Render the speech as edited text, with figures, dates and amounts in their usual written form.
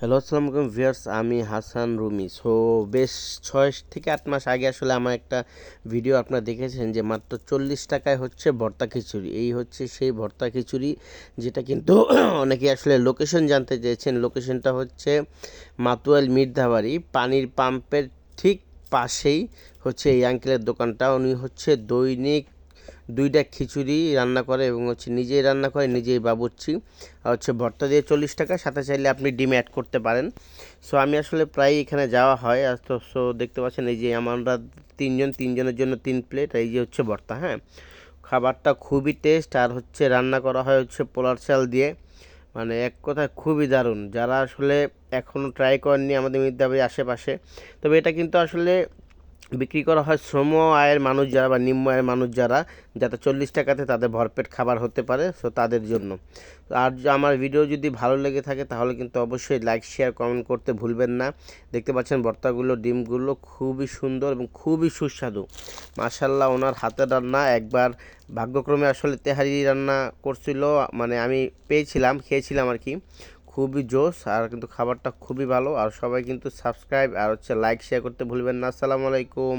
Hello, আসসালামু আলাইকুম viewers. আমি হাসান রুমি। বেশ ৬ থেকে ৮ মাস আগে আসলে আমার একটা ভিডিও আপনারা দেখেছেন যে মাত্র ৪০ টাকায় হচ্ছে ভর্তা খিচুড়ি। এই হচ্ছে সেই ভর্তা খিচুড়ি, যেটা কিন্তু অনেকেই আসলে লোকেশন জানতে চেয়েছেন। লোকেশনটা হচ্ছে মাতুয়াইল মির্ধাবাড়ি পানির পাম্পের ঠিক পাশেই হচ্ছে এই আঙ্কেলের দোকানটা। উনি হচ্ছে দৈনিক ২টা খিচুড়ি রান্না করে এবং হচ্ছে নিজেই রান্না করে, নিজেই বাবুর্চি। আর হচ্ছে ভর্তা দিয়ে ৪০ টাকা, সাথে চাইলে আপনি ডিম অ্যাড করতে পারেন। আমি আসলে প্রায়ই এখানে যাওয়া হয়। আর দেখতে পাচ্ছেন এই যে আমরা তিনজনের জন্য ৩ প্লেট, এই যে হচ্ছে ভর্তা, হ্যাঁ। খাবারটা খুবই টেস্ট, আর হচ্ছে রান্না করা হয় হচ্ছে পোলার চাল দিয়ে। মানে এক কথায় খুবই দারুণ। যারা আসলে এখনও ট্রাই করেননি আমাদের মির্জাপুরের আশেপাশে, তবে এটা কিন্তু আসলে বিক্রি করা হয় শ্রম আয়ের মানুষ যারা বা নিম্ন আয়ের মানুষ যারা, যাতে ৪০ টাকাতে তাদের ভরপেট খাবার হতে পারে, তাদের জন্য। আর আমার ভিডিও যদি ভালো লেগে থাকে তাহলে কিন্তু অবশ্যই লাইক শেয়ার কমেন্ট করতে ভুলবেন না। দেখতে পাচ্ছেন ভর্তাগুলো, ডিমগুলো খুবই সুন্দর এবং খুবই সুস্বাদু। মাশাল্লাহ, ওনার হাতের রান্না একবার ভাগ্যক্রমে আসলে তেহারি রান্না করছিল, মানে আমি পেয়েছিলাম, খেয়েছিলাম আর কি। খুবই জোস, আর কিন্তু খাবারটা খুবই ভালো। আর সবাই কিন্তু সাবস্ক্রাইব আর হচ্ছে লাইক শেয়ার করতে ভুলবেন না। আসসালামু আলাইকুম।